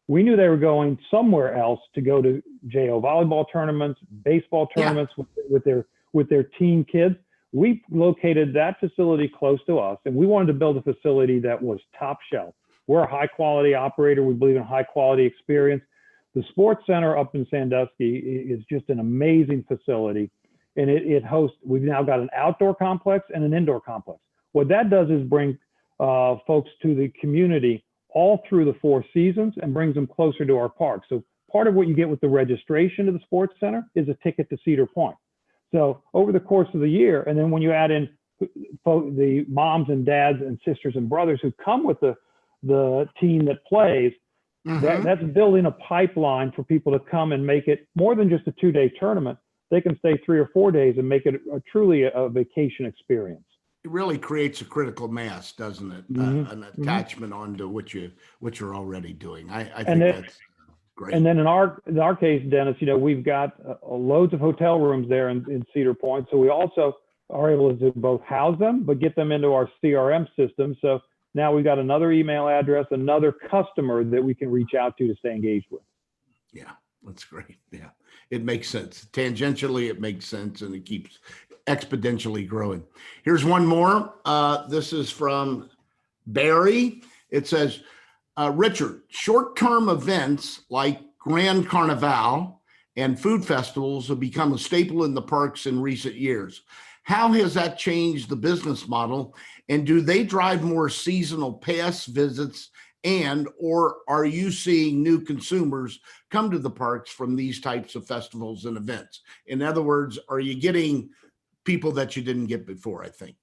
We knew they were going somewhere else to go to JO volleyball tournaments, baseball tournaments with their teen kids. We located that facility close to us, and we wanted to build a facility that was top shelf. We're a high quality operator. We believe in high quality experience. The Sports Center up in Sandusky is just an amazing facility. And it hosts, we've now got an outdoor complex and an indoor complex. What that does is bring folks to the community all through the 4 seasons and brings them closer to our park. So part of what you get with the registration to the Sports Center is a ticket to Cedar Point. So over the course of the year, and then when you add in the moms and dads and sisters and brothers who come with the team that plays, that's building a pipeline for people to come and make it more than just a 2-day tournament. They can stay 3 or 4 days and make it truly a vacation experience. It really creates a critical mass, doesn't it? An attachment onto what you're already doing. I think that's great. And then in our case, Dennis, we've got loads of hotel rooms there in Cedar Point. So we also are able to both house them, but get them into our CRM system. So now we've got another email address, another customer that we can reach out to stay engaged with. Yeah, that's great. Yeah, it makes sense. Tangentially, it makes sense, and it keeps exponentially growing. Here's one more. This is from Barry. It says, Richard, short-term events like Grand Carnival and food festivals have become a staple in the parks in recent years. How has that changed the business model? And do they drive more seasonal pass visits or are you seeing new consumers come to the parks from these types of festivals and events? In other words, are you getting people that you didn't get before, I think?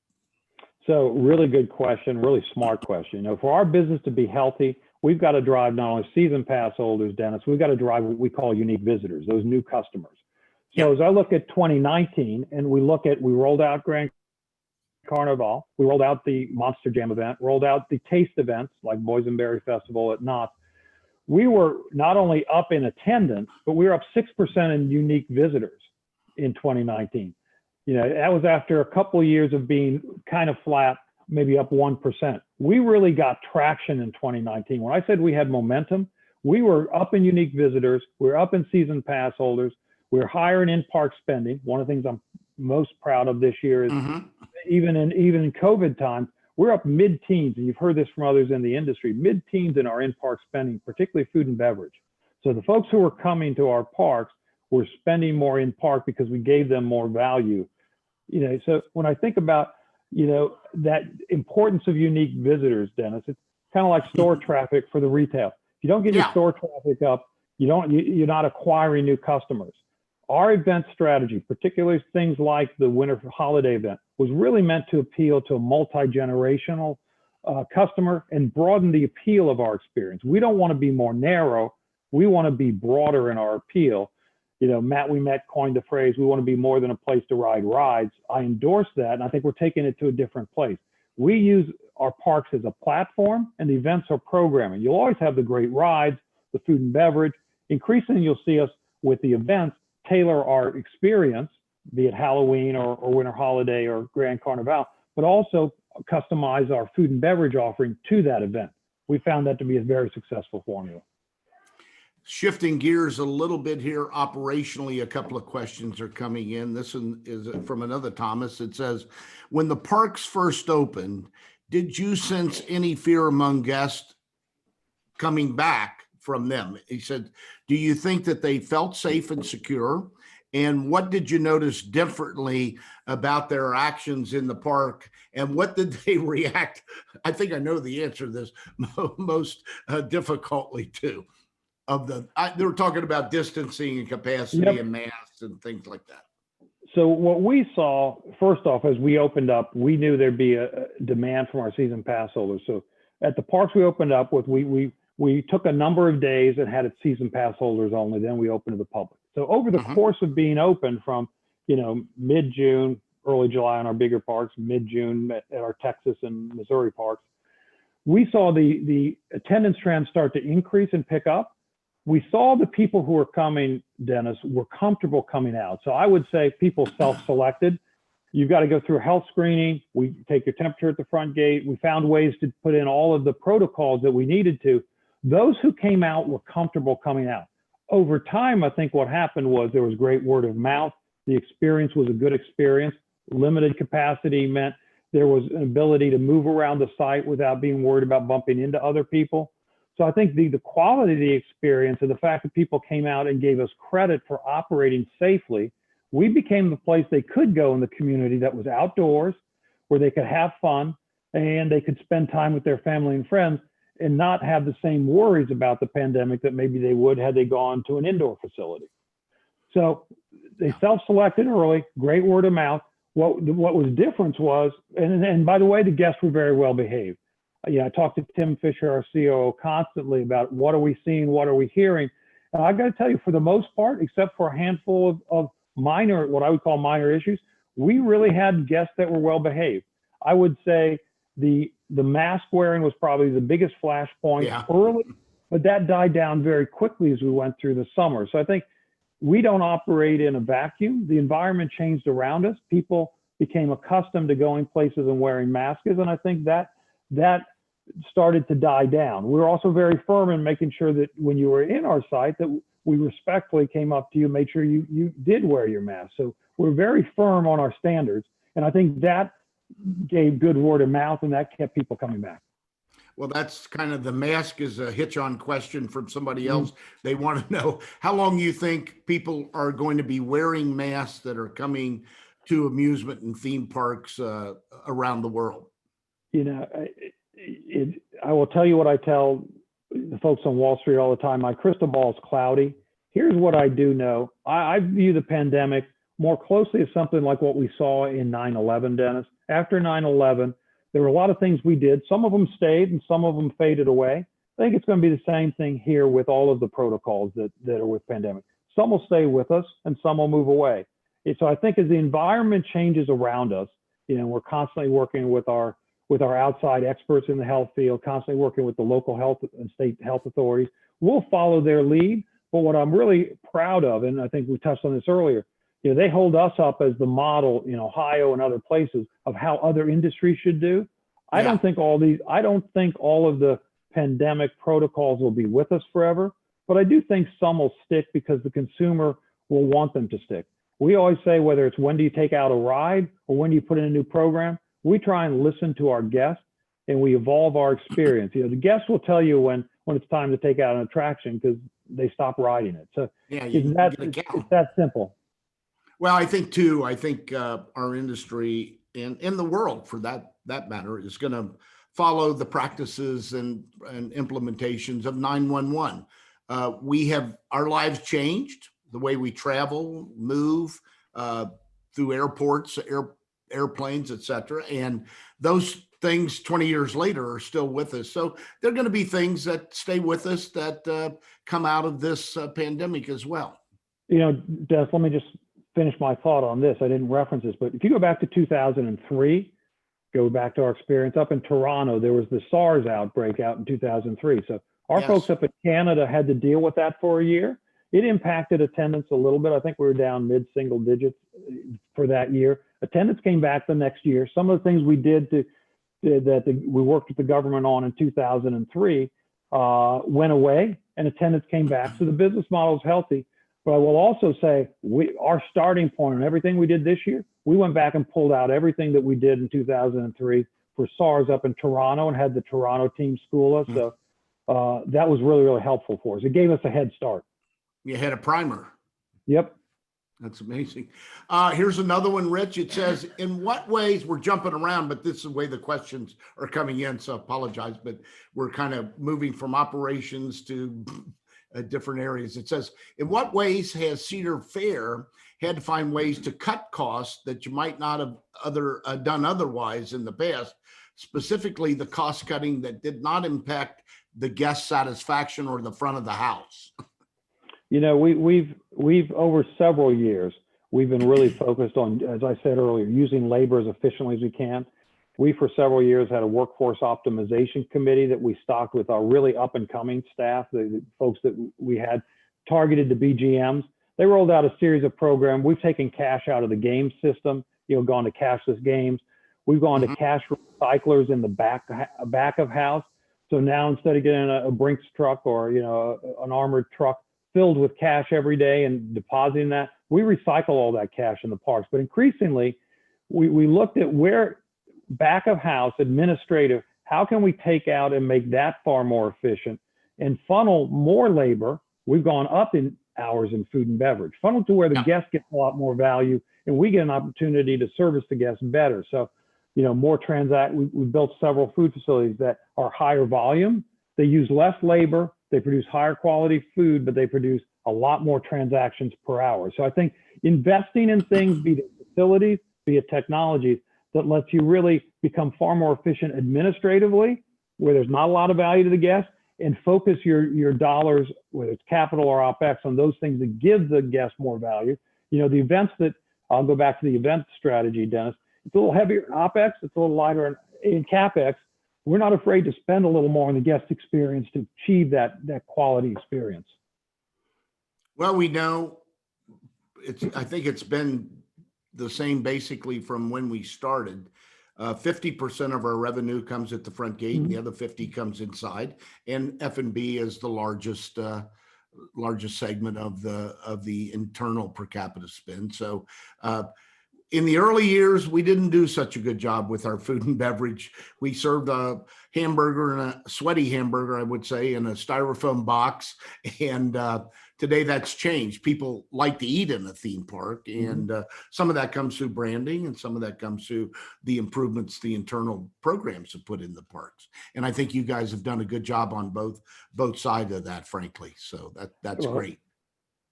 So really good question, really smart question. For our business to be healthy, we've got to drive not only season pass holders, Dennis, we've got to drive what we call unique visitors, those new customers. So as I look at 2019 and we rolled out Grand Carnival, we rolled out the Monster Jam event, rolled out the taste events like Boysenberry Festival at Knott's. We were not only up in attendance, but we were up 6% in unique visitors in 2019. That was after a couple of years of being kind of flat, maybe up 1%. We really got traction in 2019. When I said we had momentum, we were up in unique visitors, we were up in season pass holders, we're higher in in-park spending. One of the things I'm most proud of this year is even in COVID times, we're up mid-teens, and you've heard this from others in the industry, mid-teens in our in-park spending, particularly food and beverage. So the folks who are coming to our parks were spending more in park because we gave them more value. So when I think about, that importance of unique visitors, Dennis, it's kind of like store traffic for the retail. If you don't get your store traffic up, you're not acquiring new customers. Our event strategy, particularly things like the winter holiday event, was really meant to appeal to a multi-generational customer and broaden the appeal of our experience. We don't want to be more narrow. We want to be broader in our appeal. Matt, we met coined the phrase, we want to be more than a place to ride rides. I endorse that, and I think we're taking it to a different place. We use our parks as a platform, and the events are programming. You'll always have the great rides, the food and beverage. Increasingly, you'll see us with the events tailor our experience, be it Halloween or winter holiday or Grand Carnival, but also customize our food and beverage offering to that event. We found that to be a very successful formula. Shifting gears a little bit here, operationally, a couple of questions are coming in. This one is from another Thomas. It says, when the parks first opened, did you sense any fear among guests coming back from them? He said, do you think that they felt safe and secure? And what did you notice differently about their actions in the park? And what did they react? I think I know the answer to this most difficultly to. They were talking about distancing and capacity and masks and things like that. So what we saw, first off, as we opened up, we knew there'd be a demand from our season pass holders. So at the parks we opened up with, we took a number of days and had it season pass holders only, then we opened to the public. So over the course of being open from, mid-June, early July on our bigger parks, mid-June at our Texas and Missouri parks, we saw the attendance trends start to increase and pick up. We saw the people who were coming, Dennis, were comfortable coming out. So I would say people self-selected. You've got to go through a health screening. We take your temperature at the front gate. We found ways to put in all of the protocols that we needed to. Those who came out were comfortable coming out. Over time, I think what happened was there was great word of mouth. The experience was a good experience. Limited capacity meant There was an ability to move around the site without being worried about bumping into other people. So I think the quality of the experience and the fact that people came out and gave us credit for operating safely, we became the place they could go in the community that was outdoors, where they could have fun and they could spend time with their family and friends and not have the same worries about the pandemic that maybe they would had they gone to an indoor facility. So they self-selected early, great word of mouth. What was different was, and by the way, the guests were very well behaved. I talked to Tim Fisher, our COO, constantly about what are we seeing, what are we hearing. And I've got to tell you, for the most part, except for a handful of minor, what I would call minor issues, we really had guests that were well behaved. I would say the mask wearing was probably the biggest flashpoint early, but that died down very quickly as we went through the summer. So I think we don't operate in a vacuum. The environment changed around us. People became accustomed to going places and wearing masks, and I think that started to die down. We were also very firm in making sure that when you were in our site, that we respectfully came up to you, made sure you did wear your mask. So we're very firm on our standards, and I think that gave good word of mouth, and that kept people coming back. Well, that's kind of the mask is a hitch-on question from somebody else. They want to know how long you think people are going to be wearing masks that are coming to amusement and theme parks around the world. I will tell you what I tell the folks on Wall Street all the time. My crystal ball is cloudy. Here's what I do know. I view the pandemic more closely as something like what we saw in 9/11, Dennis. After 9/11, there were a lot of things we did. Some of them stayed and some of them faded away. I think it's going to be the same thing here with all of the protocols that are with pandemic. Some will stay with us and some will move away. So I think as the environment changes around us, we're constantly working with our outside experts in the health field, constantly working with the local health and state health authorities. We'll follow their lead. But what I'm really proud of, and I think we touched on this earlier, they hold us up as the model in Ohio and other places of how other industries should do. I don't think all of the pandemic protocols will be with us forever, but I do think some will stick because the consumer will want them to stick. We always say, whether it's when do you take out a ride or when do you put in a new program, we try and listen to our guests and we evolve our experience. The guests will tell you when it's time to take out an attraction because they stop riding it. So it's that simple. Well, I think our industry and in the world, for that matter, is going to follow the practices and implementations of 911. Our lives changed, the way we travel, move through airports, airplanes, et cetera. And those things 20 years later are still with us. So there are going to be things that stay with us that come out of this pandemic as well. Des, let me just finish my thought on this. I didn't reference this, but if you go back to 2003, go back to our experience up in Toronto, there was the SARS outbreak out in 2003. So our folks up in Canada had to deal with that for a year. It impacted attendance a little bit. I think we were down mid-single digits for that year. Attendance came back the next year. Some of the things we did we worked with the government on in 2003 went away, and attendance came back. So the business model is healthy. But I will also say our starting point on everything we did this year, we went back and pulled out everything that we did in 2003 for SARS up in Toronto and had the Toronto team school us. So that was really, really helpful for us. It gave us a head start. You had a primer. Yep. That's amazing. Here's another one, Rich. It says, in what ways, we're jumping around, but this is the way the questions are coming in, so I apologize, but we're kind of moving from operations to different areas. It says, in what ways has Cedar Fair had to find ways to cut costs that you might not have done otherwise in the past, specifically the cost cutting that did not impact the guest satisfaction or the front of the house? We've over several years, we've been really focused on, as I said earlier, using labor as efficiently as we can. We, for several years, had a workforce optimization committee that we stocked with our really up and coming staff, the folks that we had targeted to BGMs. They rolled out a series of programs. We've taken cash out of the game system, gone to cashless games. We've gone to cash recyclers in the back of house. So now instead of getting a Brinks truck or, an armored truck filled with cash every day and depositing that, we recycle all that cash in the parks. But increasingly, we looked at where back of house, administrative, how can we take out and make that far more efficient and funnel more labor? We've gone up in hours in food and beverage, funnel to where the guest gets a lot more value and we get an opportunity to service the guests better. So, more we've built several food facilities that are higher volume. They use less labor, they produce higher quality food, but they produce a lot more transactions per hour. So I think investing in things, be it facilities, be it technologies, that lets you really become far more efficient administratively, where there's not a lot of value to the guest, and focus your dollars, whether it's capital or OpEx, on those things that give the guest more value. The events that, I'll go back to the event strategy, Dennis, it's a little heavier in OpEx, it's a little lighter in CapEx. We're not afraid to spend a little more on the guest experience to achieve that quality experience. Well, we know I think it's been the same basically from when we started. 50% of our revenue comes at the front gate, and the other 50 comes inside. And F&B is the largest segment of the internal per capita spend. So in the early years, we didn't do such a good job with our food and beverage. We served a hamburger, and a sweaty hamburger, I would say, in a styrofoam box. And today that's changed. People like to eat in a theme park, and some of that comes through branding, and some of that comes through the improvements the internal programs have put in the parks. And I think you guys have done a good job on both sides of that, frankly. So that's great.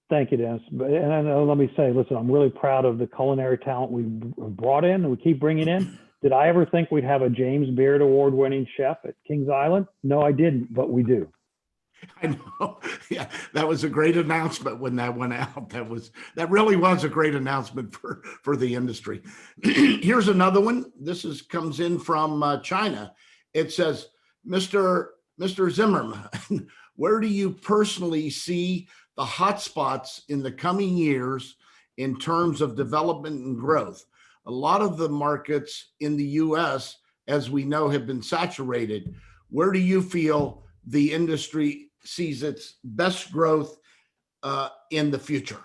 Thank you, Dennis. And let me say, listen, I'm really proud of the culinary talent we brought in and we keep bringing in. Did I ever think we'd have a James Beard award-winning chef at Kings Island? No, I didn't, but we do. I know. Yeah, that was a great announcement when that went out. That really was a great announcement for the industry. Here's another one. This comes in from China. It says, Mr. Zimmerman, where do you personally see the hotspots in the coming years in terms of development and growth? A lot of the markets in the U.S., as we know, have been saturated. Where do you feel the industry sees its best growth in the future?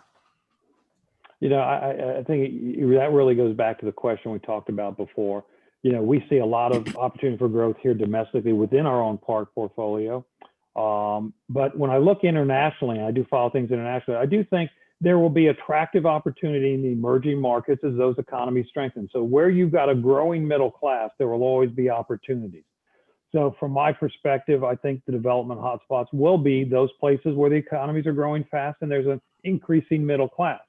I think that really goes back to the question we talked about before. We see a lot of opportunity for growth here domestically within our own park portfolio. But when I look internationally, I do follow things internationally, I do think there will be attractive opportunity in the emerging markets as those economies strengthen. So where you've got a growing middle class, there will always be opportunities. So from my perspective, I think the development hotspots will be those places where the economies are growing fast and there's an increasing middle class.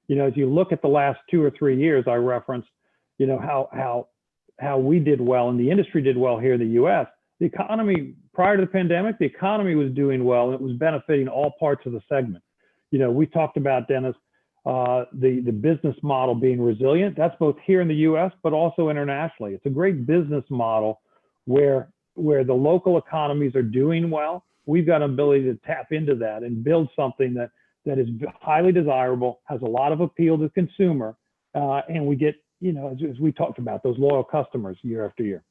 As you look at the last 2 or 3 years, I referenced, how we did well and the industry did well here in the U.S. The economy, prior to the pandemic, the economy was doing well and it was benefiting all parts of the segment. We talked about, Dennis, the business model being resilient. That's both here in the U.S., but also internationally. It's a great business model where the local economies are doing well. We've got an ability to tap into that and build something that is highly desirable, has a lot of appeal to the consumer, and we get, as we talked about, those loyal customers year after year.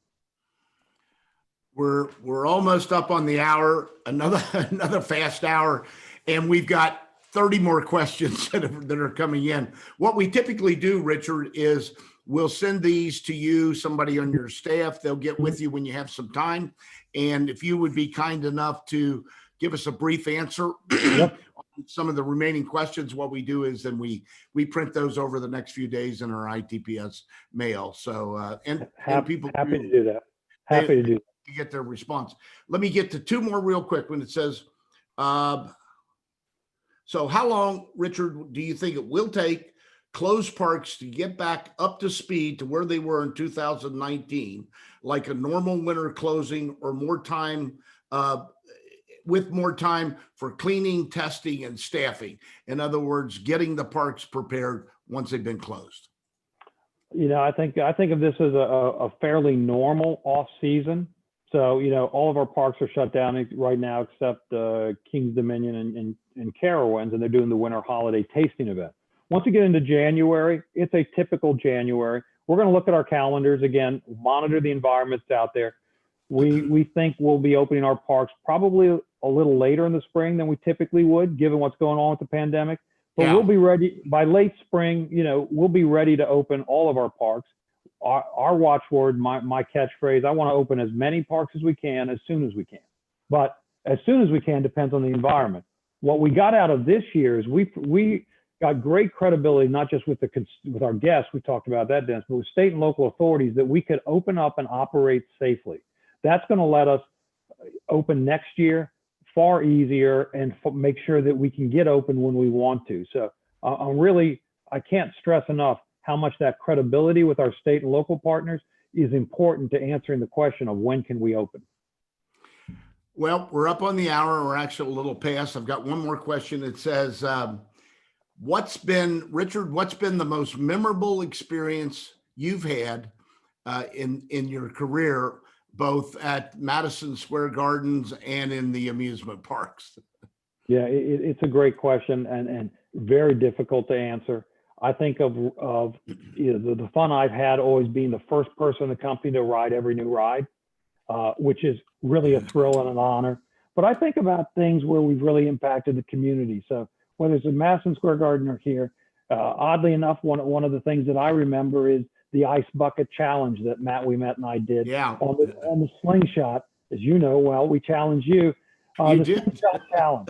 We're almost up on the hour, another fast hour, and we've got 30 more questions that are coming in. What we typically do, Richard, is we'll send these to you, somebody on your staff. They'll get with you when you have some time. And if you would be kind enough to give us a brief answer on some of the remaining questions, what we do is then we print those over the next few days in our ITPS mail. So, and people happy to do that. Happy to do that. To get their response. Let me get to 2 more real quick when it says, so how long, Richard, do you think it will take closed parks to get back up to speed to where they were in 2019, like a normal winter closing, or more time, with more time for cleaning, testing, and staffing? In other words, getting the parks prepared once they've been closed. I think of this as a fairly normal off season. So, all of our parks are shut down right now, except Kings Dominion and Carowinds, and they're doing the winter holiday tasting event. Once we get into January, it's a typical January. We're going to look at our calendars again, monitor the environments out there. We think we'll be opening our parks probably a little later in the spring than we typically would, given what's going on with the pandemic. But we'll be ready by late spring. We'll be ready to open all of our parks. our watchword, my catchphrase, I want to open as many parks as we can, as soon as we can. But as soon as we can depends on the environment. What we got out of this year is we got great credibility, not just with our guests, we talked about that, Dennis, but with state and local authorities, that we could open up and operate safely. That's going to let us open next year far easier and make sure that we can get open when we want to. So I can't stress enough how much that credibility with our state and local partners is important to answering the question of when can we open. Well, we're up on the hour. We're actually a little past. I've got one more question. It says, Richard, what's been the most memorable experience you've had in your career, both at Madison Square Gardens and in the amusement parks? Yeah, it's a great question and very difficult to answer. I think of the fun I've had always being the first person in the company to ride every new ride, which is really a thrill and an honor. But I think about things where we've really impacted the community. So whether it's a Madison Square Garden or here, oddly enough, one of the things that I remember is the ice bucket challenge that Matt Ouimet and I did on the slingshot. As you know, well, we challenged you. You the did. Slingshot challenge.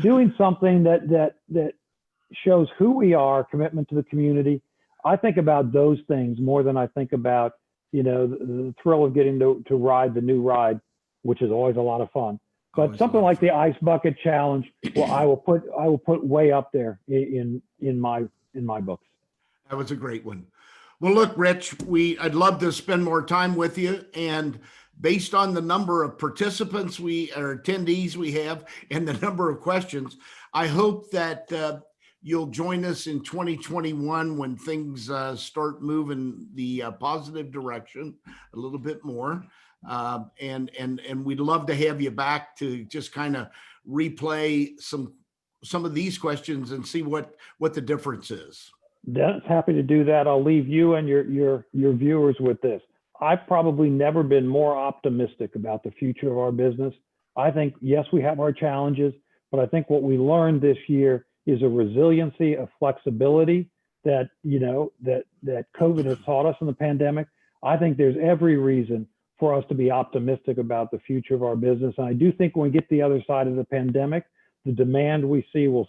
Doing something that shows who we are, commitment to the community. I think about those things more than I think about, the thrill of getting to ride the new ride, which is always a lot of fun. But Always something like the ice bucket challenge, well, I will put way up there in my books. That was a great one. Well, look, Rich, I'd love to spend more time with you, and based on the number of participants or attendees we have and the number of questions, I hope that you'll join us in 2021 when things start moving the positive direction a little bit more. And we'd love to have you back to just kind of replay some of these questions and see what the difference is. Dennis, happy to do that. I'll leave you and your viewers with this. I've probably never been more optimistic about the future of our business. I think, yes, we have our challenges, but I think what we learned this year is a resiliency, a flexibility that COVID has taught us in the pandemic. I think there's every reason for us to be optimistic about the future of our business. And I do think when we get to the other side of the pandemic, the demand we see will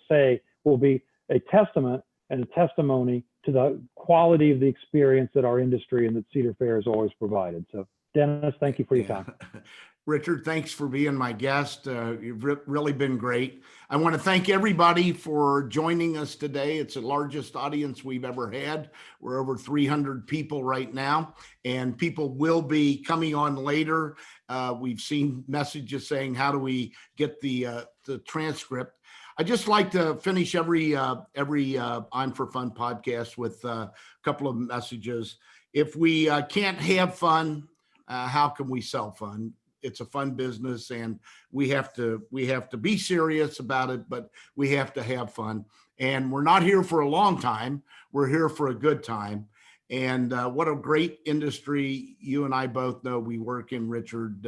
be a testament and a testimony to the quality of the experience that our industry and that Cedar Fair has always provided. So Dennis, thank you for your time. Richard, thanks for being my guest. You've really been great. I want to thank everybody for joining us today. It's the largest audience we've ever had. We're over 300 people right now, and people will be coming on later. We've seen messages saying, how do we get the transcript? I just like to finish every I'm for Fun podcast with a couple of messages. If we can't have fun, how can we sell fun? It's a fun business, and we have to be serious about it, but we have to have fun. And we're not here for a long time. We're here for a good time. And what a great industry you and I both know we work in, Richard.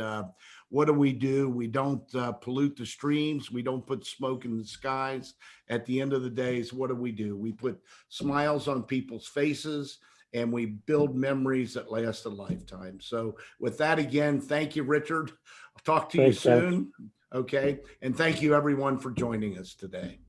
What do? We don't pollute the streams. We don't put smoke in the skies. At the end of the day, what do? We put smiles on people's faces, and we build memories that last a lifetime. So with that, again, thank you, Richard. I'll talk to you soon. Okay. And thank you everyone for joining us today.